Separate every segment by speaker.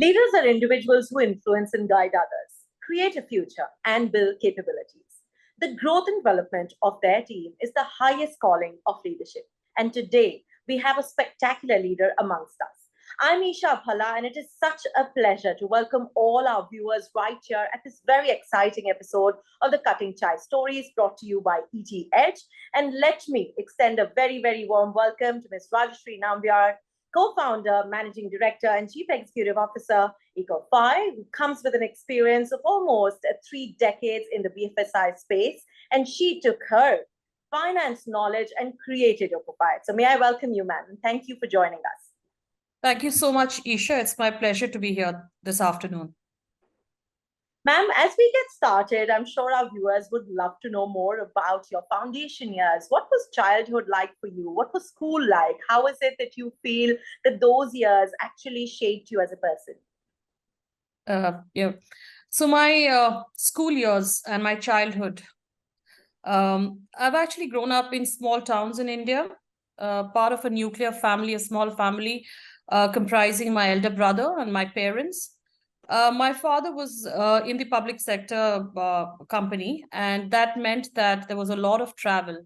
Speaker 1: Leaders are individuals who influence and guide others, create a future, and build capabilities. The growth and development of their team is the highest calling of leadership. And today, we have a spectacular leader amongst us. I'm Isha Bhala, and it is such a pleasure to welcome all our viewers right here at this very exciting episode of the Cutting Chai Stories brought to you by ET Edge. And let me extend a very, very warm welcome to Ms. Rajashree Nambiar, co-founder, managing director, and chief executive officer, Ecofy, who comes with an experience of almost 3 decades in the BFSI space, and she took her finance knowledge and created Ecofy. So may I welcome you, ma'am, and thank you for joining us.
Speaker 2: Thank you so much, Isha. It's my pleasure to be here this afternoon.
Speaker 1: Ma'am, as we get started, I'm sure our viewers would love to know more about your foundation years. What was childhood like for you? What was school like? How is it that you feel that those years actually shaped you as a person?
Speaker 2: So my school years and my childhood, I've actually grown up in small towns in India, part of a nuclear family, a small family, comprising my elder brother and my parents. My father was in the public sector company, and that meant that there was a lot of travel.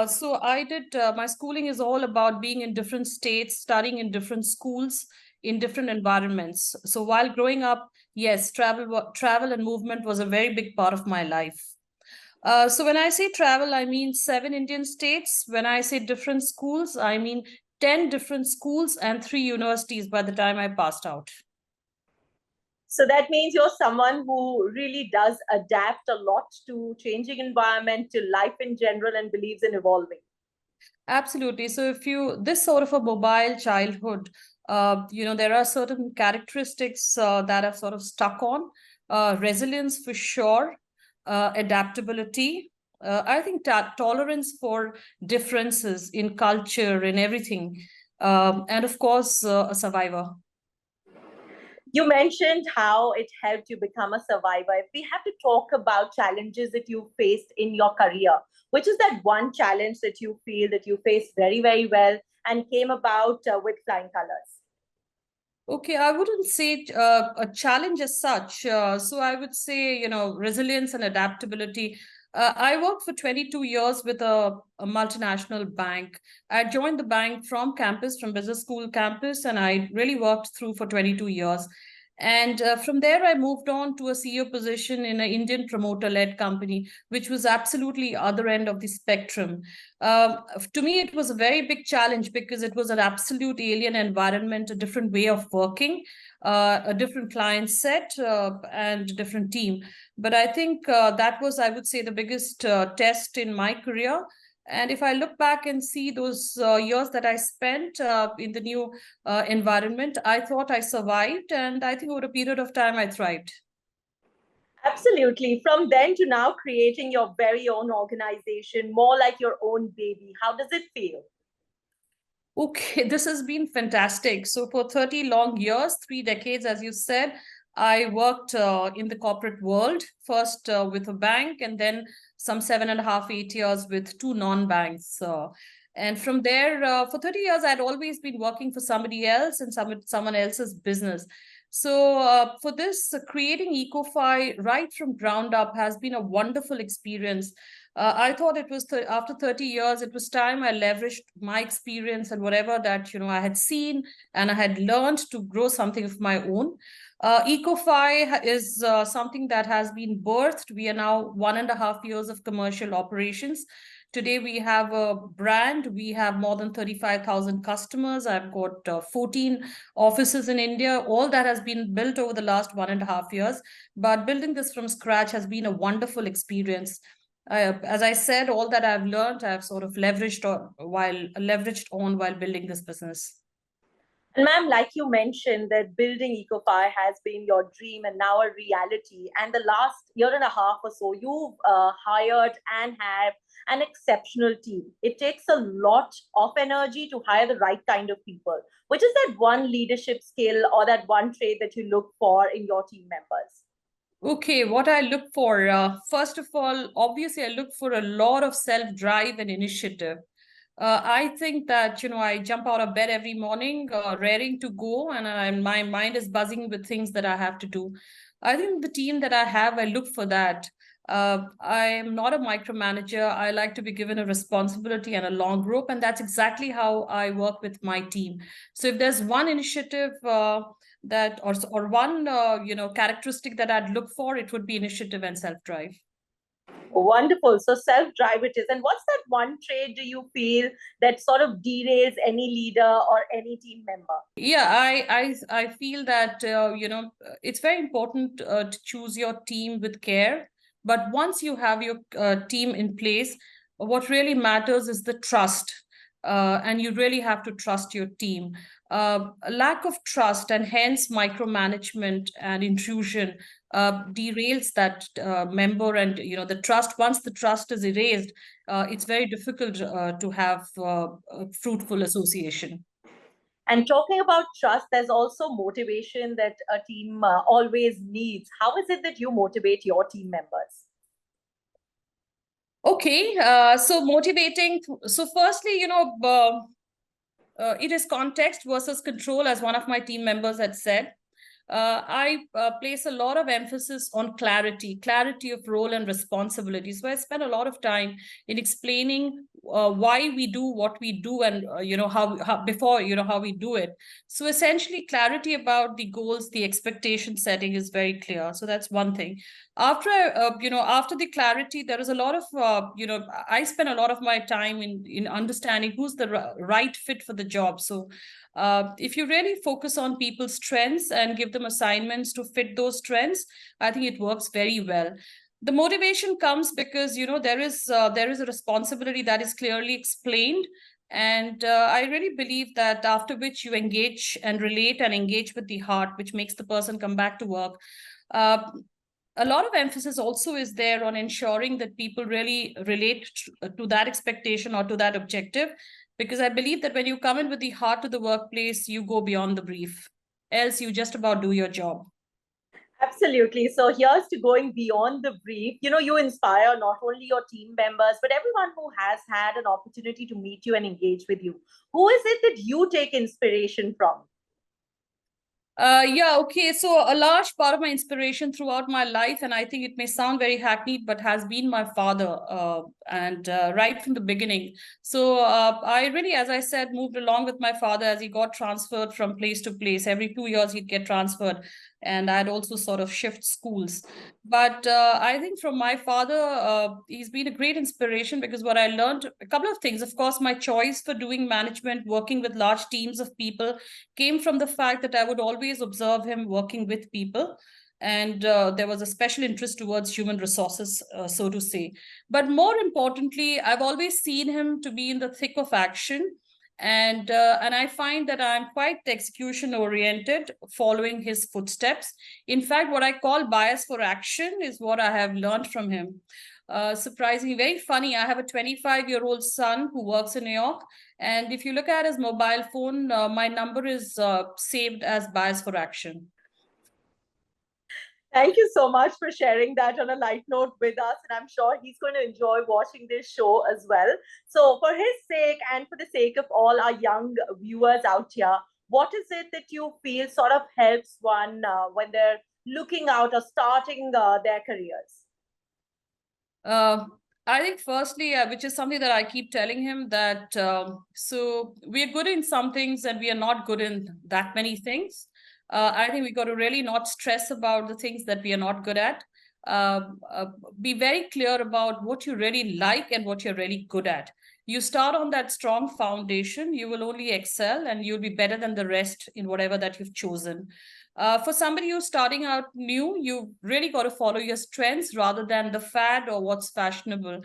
Speaker 2: So I did, my schooling is all about being in different states, studying in different schools, in different environments. So while growing up, yes, travel and movement was a very big part of my life. So when I say travel, I mean 7 Indian states. When I say different schools, I mean 10 different schools and 3 universities by the time I passed out.
Speaker 1: So that means you're someone who really does adapt a lot to changing environment, to life in general, and believes in evolving.
Speaker 2: Absolutely. So if this sort of a mobile childhood, there are certain characteristics that are sort of stuck on. Resilience for sure, adaptability. I think tolerance for differences in culture and everything. And of course, a survivor.
Speaker 1: You mentioned how it helped you become a survivor. If we have to talk about challenges that you faced in your career, which is that one challenge that you feel that you faced very, very well and came about with flying colors?
Speaker 2: Okay, I wouldn't say a challenge as such. So I would say, resilience and adaptability. I worked for 22 years with a multinational bank. I joined the bank from campus, from business school campus, and I really worked through for 22 years. And from there, I moved on to a CEO position in an Indian promoter-led company, which was absolutely other end of the spectrum. To me, it was a very big challenge because it was an absolute alien environment, a different way of working, a different client set, and a different team. But I think that was, I would say, the biggest test in my career. And if I look back and see those years that I spent in the new environment, I thought I survived. And I think over a period of time, I thrived.
Speaker 1: Absolutely. From then to now, creating your very own organization, more like your own baby. How does it feel?
Speaker 2: Okay, this has been fantastic. So for 30 long years, 3 decades, as you said, I worked in the corporate world, first with a bank, and then some 7.5, 8 years with 2 non-banks. And from there, for 30 years, I'd always been working for somebody else and someone else's business. So for this, creating Ecofy right from ground up has been a wonderful experience. I thought it was after 30 years, it was time I leveraged my experience and whatever that I had seen and I had learned to grow something of my own. Ecofy is something that has been birthed. We are now 1.5 years of commercial operations. Today, we have a brand. We have more than 35,000 customers. I've got 14 offices in India. All that has been built over the last 1.5 years. But building this from scratch has been a wonderful experience. As I said, all that I've learned, I've sort of leveraged on while building this business.
Speaker 1: And ma'am, like you mentioned, that building Ecofy has been your dream and now a reality. And the last year and a half or so, you've hired and have an exceptional team. It takes a lot of energy to hire the right kind of people. Which is that one leadership skill or that one trait that you look for in your team members?
Speaker 2: Okay, what I look for, first of all, obviously, I look for a lot of self-drive and initiative. I think that, I jump out of bed every morning, raring to go, and my mind is buzzing with things that I have to do. I think the team that I have, I look for that. I am not a micromanager. I like to be given a responsibility and a long rope, and that's exactly how I work with my team. So if there's one initiative that, or one, characteristic that I'd look for, it would be initiative and self-drive.
Speaker 1: Wonderful. So self-drive it is. And what's that one trait do you feel that sort of derails any leader or any team member?
Speaker 2: Yeah, I feel that it's very important to choose your team with care. But once you have your team in place, what really matters is the trust, and you really have to trust your team. A lack of trust and hence micromanagement and intrusion derails that member, and the trust. Once the trust is erased, it's very difficult to have a fruitful association.
Speaker 1: And talking about trust, there's also motivation that a team always needs. How is it that you motivate your team members?
Speaker 2: Okay, so motivating. So, firstly, it is context versus control, as one of my team members had said. I place a lot of emphasis on clarity of role and responsibility. So I spend a lot of time in explaining why we do what we do, and how before how we do it. So essentially, clarity about the goals, the expectation setting is very clear. So that's one thing. After the clarity, there is a lot of I spend a lot of my time in understanding who's the right fit for the job. So if you really focus on people's strengths and give them assignments to fit those strengths, I think it works very well. The motivation comes because there is a responsibility that is clearly explained, and I really believe that after which you engage and relate and engage with the heart, which makes the person come back to work. Uh, a lot of emphasis also is there on ensuring that people really relate to that expectation or to that objective, because I believe that when you come in with the heart to the workplace, you go beyond the brief, else you just about do your job.
Speaker 1: Absolutely. So here's to going beyond the brief. You inspire not only your team members, but everyone who has had an opportunity to meet you and engage with you. Who is it that you take inspiration from?
Speaker 2: Yeah, okay. So a large part of my inspiration throughout my life, and I think it may sound very hackneyed, but has been my father, and right from the beginning. So I really, as I said, moved along with my father as he got transferred from place to place. Every 2 years, he'd get transferred, and I'd also sort of shift schools. But I think from my father, he's been a great inspiration, because what I learned, a couple of things. Of course, my choice for doing management, working with large teams of people, came from the fact that I would always observe him working with people. And there was a special interest towards human resources, so to say. But more importantly, I've always seen him to be in the thick of action. And I find that I'm quite execution oriented, following his footsteps. In fact, what I call bias for action is what I have learned from him. Surprisingly, very funny. I have a 25-year-old son who works in New York, and if you look at his mobile phone, my number is saved as bias for action.
Speaker 1: Thank you so much for sharing that on a light note with us. And I'm sure he's going to enjoy watching this show as well. So, for his sake and for the sake of all our young viewers out here, what is it that you feel sort of helps one when they're looking out or starting their careers?
Speaker 2: Uh, I think firstly, which is something that I keep telling him, that so we are good in some things and we are not good in that many things. I think we got to really not stress about the things that we are not good at. Uh, uh, be very clear about what you really like and what you're really good at. You start on that strong foundation, you will only excel and you'll be better than the rest in whatever that you've chosen. For somebody who's starting out new, you really got to follow your strengths rather than the fad or what's fashionable.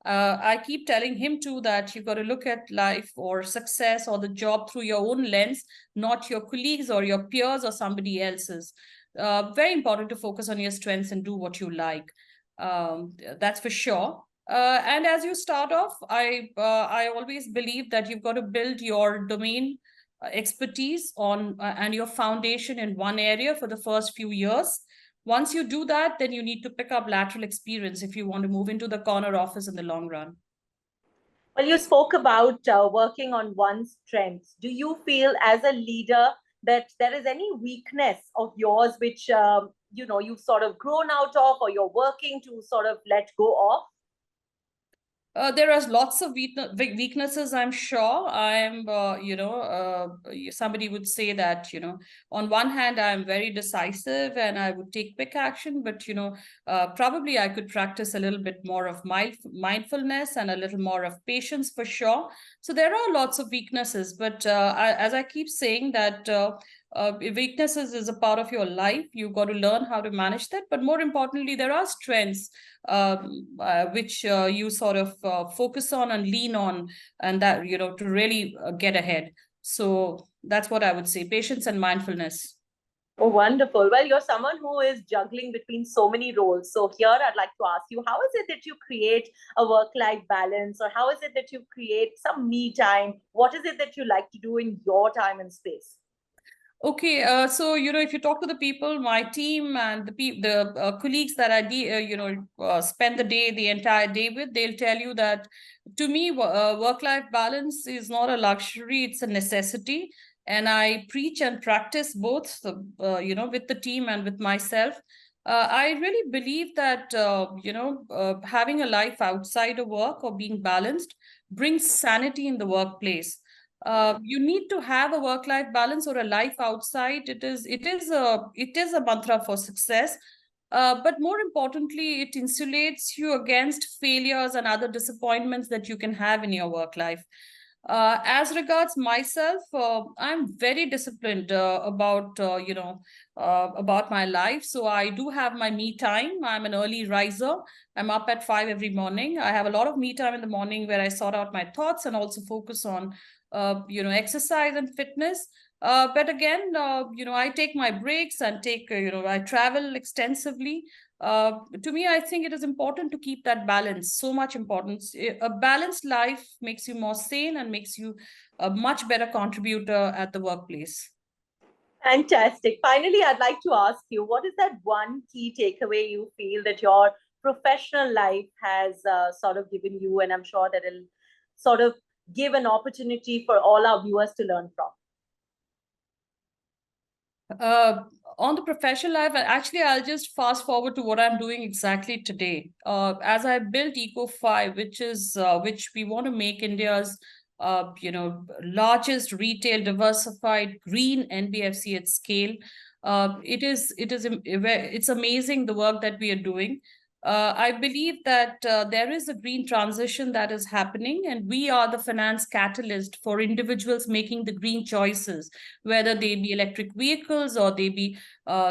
Speaker 2: I keep telling him too that you've got to look at life or success or the job through your own lens, not your colleagues or your peers or somebody else's. Very important to focus on your strengths and do what you like. That's for sure. And as you start off, I always believe that you've got to build your domain expertise on and your foundation in one area for the first few years. Once you do that, then you need to pick up lateral experience if you want to move into the corner office in the long run.
Speaker 1: Well, you spoke about working on one's strengths. Do you feel as a leader that there is any weakness of yours which you've sort of grown out of, or you're working to sort of let go of?
Speaker 2: There are lots of weaknesses, I'm sure. Somebody would say that, on one hand, I'm very decisive and I would take quick action, but, probably I could practice a little bit more of mindfulness and a little more of patience for sure. So there are lots of weaknesses, but as I keep saying that, weaknesses is a part of your life. You've got to learn how to manage that. But more importantly, there are strengths which you sort of focus on and lean on, and that, to really get ahead. So that's what I would say: patience and mindfulness.
Speaker 1: Oh, wonderful. Well, you're someone who is juggling between so many roles. So here I'd like to ask you, how is it that you create a work-life balance, or how is it that you create some me time? What is it that you like to do in your time and space?
Speaker 2: Okay, so if you talk to the people, my team and the colleagues that spend the entire day with, they'll tell you that to me, work-life balance is not a luxury; it's a necessity. And I preach and practice both, with the team and with myself. I really believe that having a life outside of work or being balanced brings sanity in the workplace. You need to have a work life balance or a life outside. It is a mantra for success. But more importantly, it insulates you against failures and other disappointments that you can have in your work life. As regards myself, I'm very disciplined about my life. So I do have my me time. I'm an early riser. I'm up at 5 every morning. I have a lot of me time in the morning where I sort out my thoughts and also focus on exercise and fitness. But again, I take my breaks and I travel extensively. To me, I think it is important to keep that balance, so much importance. A balanced life makes you more sane and makes you a much better contributor at the workplace.
Speaker 1: Fantastic. Finally, I'd like to ask you, what is that one key takeaway you feel that your professional life has sort of given you? And I'm sure that it'll sort of give an opportunity for all our viewers to learn from.
Speaker 2: Uh, on the professional life, actually, I'll just fast forward to what I'm doing exactly today. As I built Ecofy, which we want to make India's largest retail diversified green NBFC at scale. It's amazing the work that we are doing. I believe that there is a green transition that is happening, and we are the finance catalyst for individuals making the green choices, whether they be electric vehicles or they be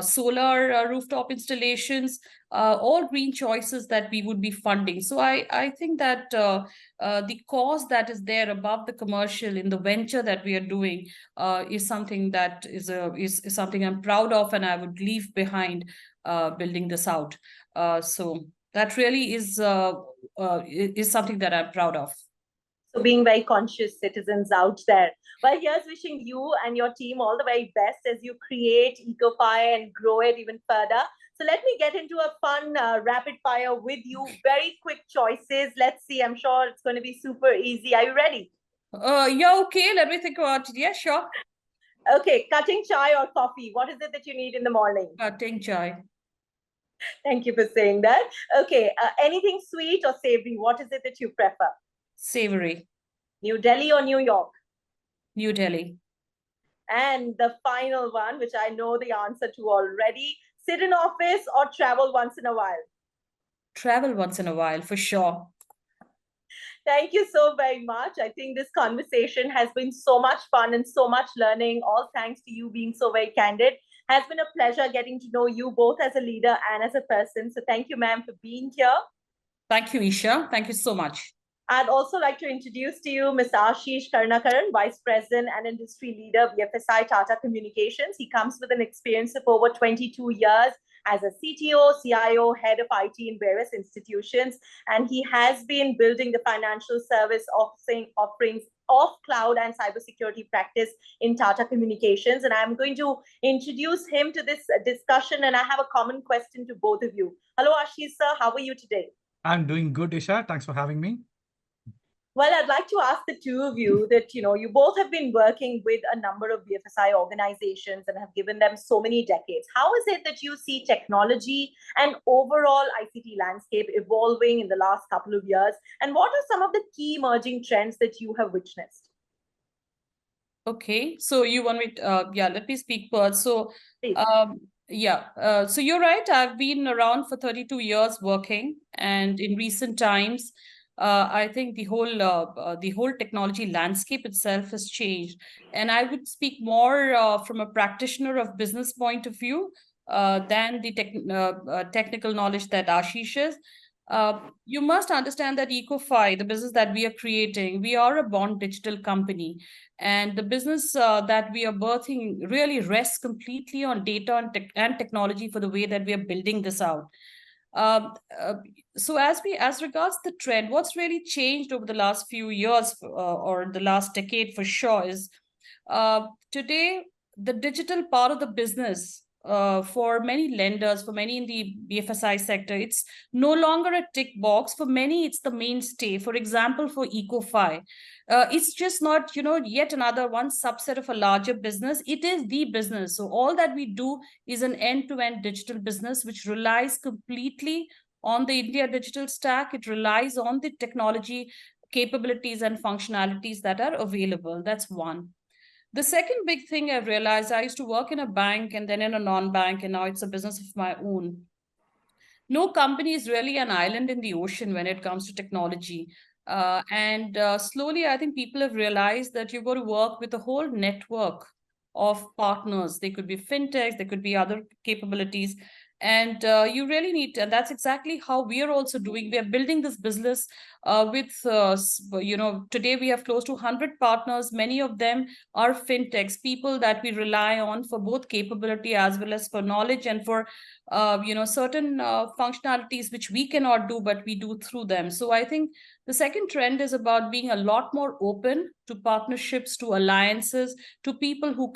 Speaker 2: solar rooftop installations, all green choices that we would be funding. So I think that the cause that is there above the commercial in the venture that we are doing is something that is something I'm proud of, and I would leave behind building this out. So that really is something that I'm proud of.
Speaker 1: So being very conscious citizens out there. Well, here's wishing you and your team all the very best as you create Ecofy and grow it even further. So let me get into a fun rapid fire with you. Very quick choices. Let's see. I'm sure it's going to be super easy. Are you ready?
Speaker 2: Yeah, okay. Let me think about it. Yeah, sure.
Speaker 1: Okay, cutting chai or coffee? What is it that you need in the morning?
Speaker 2: Cutting chai.
Speaker 1: Thank you for saying that. Okay, anything sweet or savory? What is it that you prefer?
Speaker 2: Savory.
Speaker 1: New Delhi or New York?
Speaker 2: New Delhi.
Speaker 1: And the final one, which I know the answer to already, sit in office or travel once in a while?
Speaker 2: Travel once in a while, for sure.
Speaker 1: Thank you so very much. I think this conversation has been so much fun and so much learning, all thanks to you being so very candid. Has been a pleasure getting to know you both as a leader and as a person. So thank you, ma'am, for being here.
Speaker 2: Thank you, Isha. Thank you so much.
Speaker 1: I'd also like to introduce to you Mr. Ashish Karnakaran, Vice President and Industry Leader, BFSI Tata Communications. He comes with an experience of over 22 years as a CTO, CIO, head of IT in various institutions, and he has been building the financial service offerings of cloud and cybersecurity practice in Tata Communications. And I'm going to introduce him to this discussion, and I have a common question to both of you. Hello, Ashish sir. How are you today?
Speaker 3: I'm doing good, Isha. Thanks for having me.
Speaker 1: Well, I'd like to ask the two of you that, you both have been working with a number of BFSI organizations and have given them so many decades. How is it that you see technology and overall ICT landscape evolving in the last couple of years? And what are some of the key emerging trends that you have witnessed?
Speaker 2: Okay, so you want me to, yeah, let me speak first. So,
Speaker 1: Please.
Speaker 2: so you're right. I've been around for 32 years working, and in recent times, I think the whole technology landscape itself has changed. And I would speak more from a practitioner of business point of view than the technical knowledge that Ashish is. You must understand that Ecofy, the business that we are creating, we are a born digital company, and the business that we are birthing really rests completely on data and technology for the way that we are building this out. Um, uh, so as regards the trend, what's really changed over the last few years or the last decade for sure is today the digital part of the business for many lenders, for many in the BFSI sector, it's no longer a tick box. For many, it's the mainstay. For example, for Ecofy, it's just not, yet another one subset of a larger business. It is the business. So all that we do is an end-to-end digital business, which relies completely on the India digital stack. It relies on the technology capabilities and functionalities that are available. That's one. The second big thing I've realized, I used to work in a bank and then in a non-bank, and now it's a business of my own. No company is really an island in the ocean when it comes to technology. And slowly, I think people have realized that you've got to work with a whole network of partners. They could be fintechs, there could be other capabilities. And you really need, and that's exactly how we are also doing. We are building this business today we have close to 100 partners. Many of them are fintechs, people that we rely on for both capability as well as for knowledge and for certain functionalities which we cannot do, but we do through them. So I think the second trend is about being a lot more open to partnerships, to alliances, to people who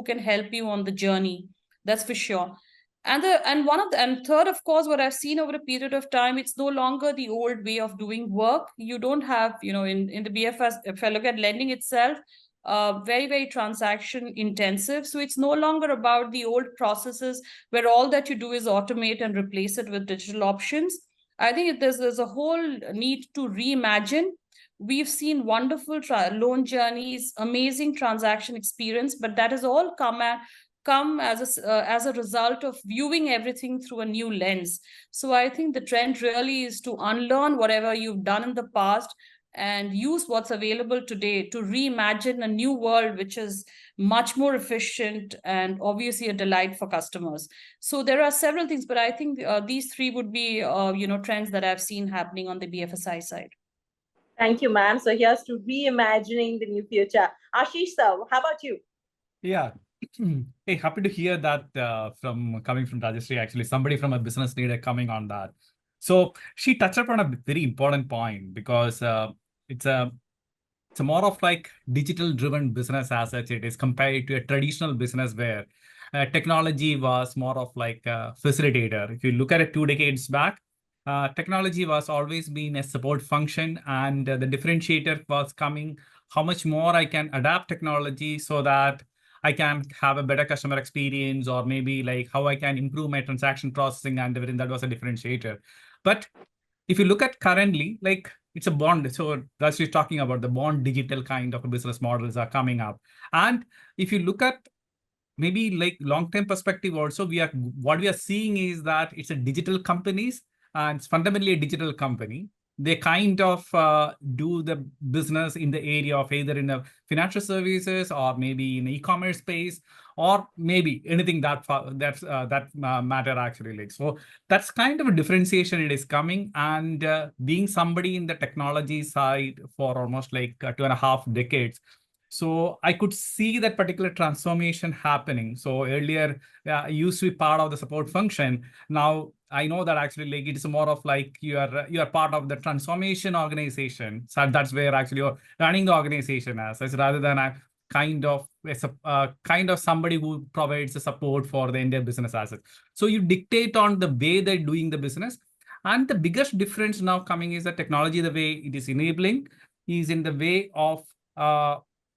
Speaker 2: can help you on the journey. That's for sure. And third, of course, what I've seen over a period of time, it's no longer the old way of doing work. You don't have, in the BFS, if I look at lending itself, very, very transaction intensive. So it's no longer about the old processes where all that you do is automate and replace it with digital options. I think there's a whole need to reimagine. We've seen wonderful loan journeys, amazing transaction experience, but that has all come as a result of viewing everything through a new lens. So I think the trend really is to unlearn whatever you've done in the past and use what's available today to reimagine a new world which is much more efficient and obviously a delight for customers. So there are several things, but I think these three would be trends that I've seen happening on the BFSI side.
Speaker 1: Thank you, ma'am. So here's to reimagining the new future. Ashish, sir, how about you?
Speaker 3: Yeah. Hey, happy to hear that from coming from Rajashree, actually, somebody from a business leader coming on that. So she touched upon a very important point because it's a more of like digital driven business as such it is compared to a traditional business where technology was more of like a facilitator. If you look at it 2 decades back, technology was always been a support function, and the differentiator was coming how much more I can adapt technology so that I can have a better customer experience, or maybe like how I can improve my transaction processing and everything. That was a differentiator. But if you look at currently, like it's a bond. So that's just talking about the bond digital kind of business models are coming up. And if you look at maybe like long-term perspective also, what we are seeing is that it's a digital companies, and it's fundamentally a digital company. They kind of do the business in the area of either in the financial services or maybe in the e-commerce space, or maybe anything that matter actually. Like, so that's kind of a differentiation it is coming. And being somebody in the technology side for almost like 2.5 decades, so I could see that particular transformation happening. So earlier, I used to be part of the support function. Now I know that actually like it is more of like you are part of the transformation organization. So that's where actually you're running the organization as such, rather than a kind of somebody who provides the support for the entire business assets. So you dictate on the way they're doing the business. And the biggest difference now coming is the technology, the way it is enabling. is in the way of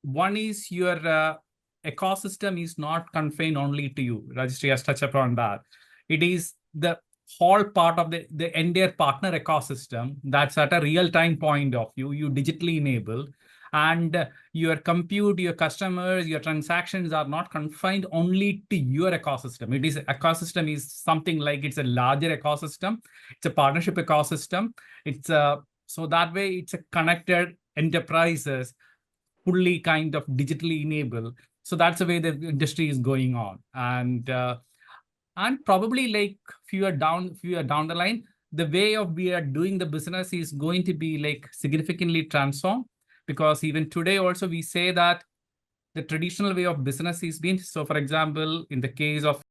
Speaker 3: one is your ecosystem is not confined only to you. Rajashree has touched upon that. It is the whole part of the entire partner ecosystem that's at a real-time point of view. You digitally enable, and your compute, your customers, your transactions are not confined only to your ecosystem. It is ecosystem is something like it's a larger ecosystem. It's a partnership ecosystem. It's a so that way it's a connected enterprises, fully kind of digitally enabled. So that's the way the industry is going on, and probably like few year down the line, the way of we are doing the business is going to be like significantly transformed, because even today also we say that the traditional way of business is been, so for example, in the case of